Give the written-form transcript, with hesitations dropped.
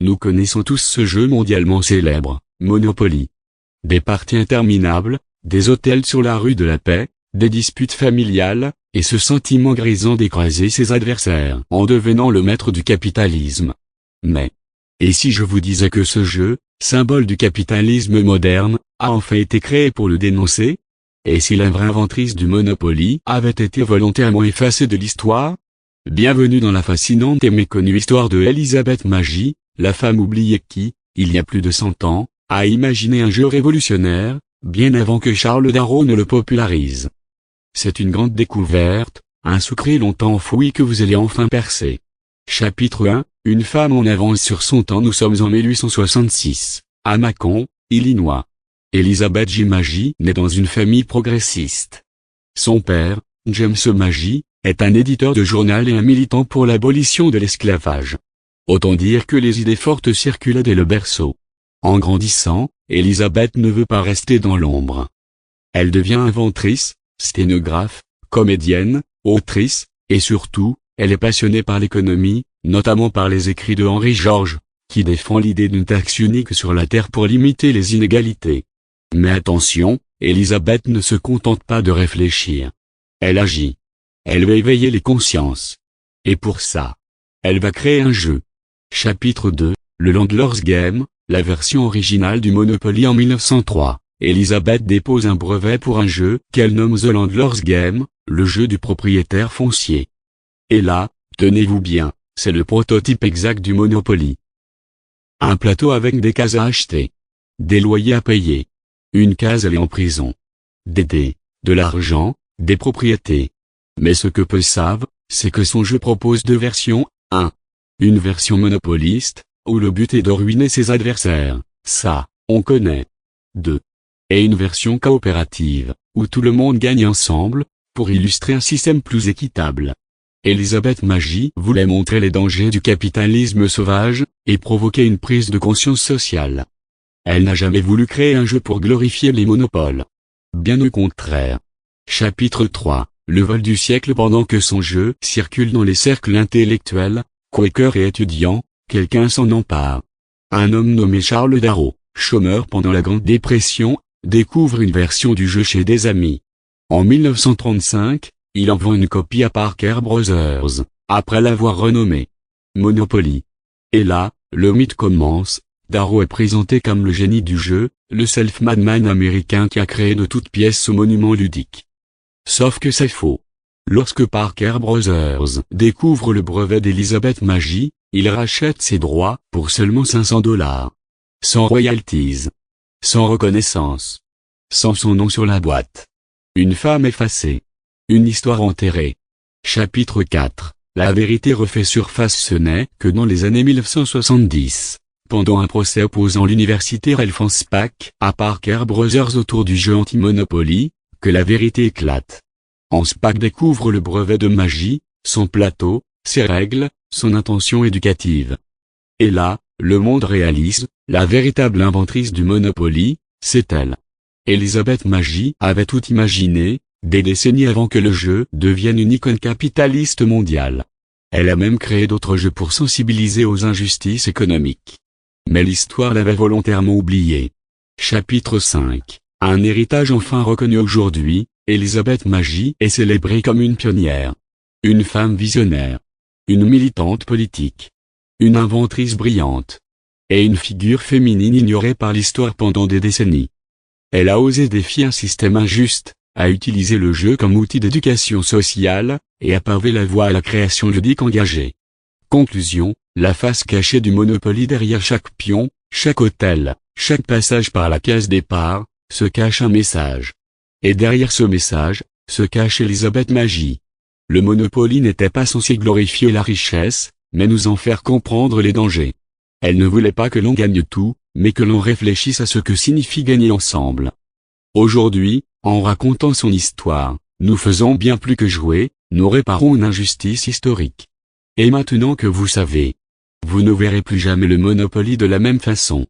Nous connaissons tous ce jeu mondialement célèbre, Monopoly. Des parties interminables, des hôtels sur la rue de la Paix, des disputes familiales, et ce sentiment grisant d'écraser ses adversaires en devenant le maître du capitalisme. Mais, et si je vous disais que ce jeu, symbole du capitalisme moderne, a enfin été créé pour le dénoncer? Et si la vraie inventrice du Monopoly avait été volontairement effacée de l'histoire? Bienvenue dans la fascinante et méconnue histoire de Elisabeth Magie, la femme oubliée qui, il y a plus de 100 ans, a imaginé un jeu révolutionnaire, bien avant que Charles Darrow ne le popularise. C'est une grande découverte, un secret longtemps enfoui que vous allez enfin percer. Chapitre 1, une femme en avance sur son temps. Nous sommes en 1866, à Macon, Illinois. Elisabeth J. Magie naît dans une famille progressiste. Son père, James Magie, est un éditeur de journal et un militant pour l'abolition de l'esclavage. Autant dire que les idées fortes circulaient dès le berceau. En grandissant, Elisabeth ne veut pas rester dans l'ombre. Elle devient inventrice, sténographe, comédienne, autrice, et surtout, elle est passionnée par l'économie, notamment par les écrits de Henri Georges, qui défend l'idée d'une taxe unique sur la terre pour limiter les inégalités. Mais attention, Elisabeth ne se contente pas de réfléchir. Elle agit. Elle va éveiller les consciences. Et pour ça, elle va créer un jeu. Chapitre 2, le Landlord's Game, la version originale du Monopoly en 1903. Elisabeth dépose un brevet pour un jeu qu'elle nomme The Landlord's Game, le jeu du propriétaire foncier. Et là, tenez-vous bien, c'est le prototype exact du Monopoly. Un plateau avec des cases à acheter. Des loyers à payer. Une case elle est en prison. Des dés, de l'argent, des propriétés. Mais ce que peu savent, c'est que son jeu propose deux versions. 1. Une version monopoliste, où le but est de ruiner ses adversaires, ça, on connaît. 2. Et une version coopérative, où tout le monde gagne ensemble, pour illustrer un système plus équitable. Elisabeth Magie voulait montrer les dangers du capitalisme sauvage, et provoquer une prise de conscience sociale. Elle n'a jamais voulu créer un jeu pour glorifier les monopoles. Bien au contraire. Chapitre 3, le vol du siècle. Pendant que son jeu circule dans les cercles intellectuels, quakers et étudiants, quelqu'un s'en empare. Un homme nommé Charles Darrow, chômeur pendant la Grande Dépression, découvre une version du jeu chez des amis. En 1935, il en vend une copie à Parker Brothers, après l'avoir renommé Monopoly. Et là, le mythe commence. Darrow est présenté comme le génie du jeu, le self-made man américain qui a créé de toutes pièces ce monument ludique. Sauf que c'est faux. Lorsque Parker Brothers découvre le brevet d'Elisabeth Magie, il rachète ses droits pour seulement $500. Sans royalties. Sans reconnaissance. Sans son nom sur la boîte. Une femme effacée. Une histoire enterrée. Chapitre 4. La vérité refait surface. Ce n'est que dans les années 1970, pendant un procès opposant l'université Ralph Anspach à Parker Brothers autour du jeu anti-Monopoly, que la vérité éclate. Anspach découvre le brevet de Magie, son plateau, ses règles, son intention éducative. Et là, le monde réalise, la véritable inventrice du Monopoly, c'est elle. Elisabeth Magie avait tout imaginé, des décennies avant que le jeu devienne une icône capitaliste mondiale. Elle a même créé d'autres jeux pour sensibiliser aux injustices économiques. Mais l'histoire l'avait volontairement oubliée. Chapitre 5. Un héritage enfin reconnu aujourd'hui, Elisabeth Magie est célébrée comme une pionnière. Une femme visionnaire. Une militante politique. Une inventrice brillante. Et une figure féminine ignorée par l'histoire pendant des décennies. Elle a osé défier un système injuste, a utilisé le jeu comme outil d'éducation sociale, et a pavé la voie à la création ludique engagée. Conclusion, la face cachée du Monopoly. Derrière chaque pion, chaque hôtel, chaque passage par la case départ, se cache un message. Et derrière ce message, se cache Elisabeth Magie. Le Monopoly n'était pas censé glorifier la richesse, mais nous en faire comprendre les dangers. Elle ne voulait pas que l'on gagne tout, mais que l'on réfléchisse à ce que signifie gagner ensemble. Aujourd'hui, en racontant son histoire, nous faisons bien plus que jouer, nous réparons une injustice historique. Et maintenant que vous savez, vous ne verrez plus jamais le Monopoly de la même façon.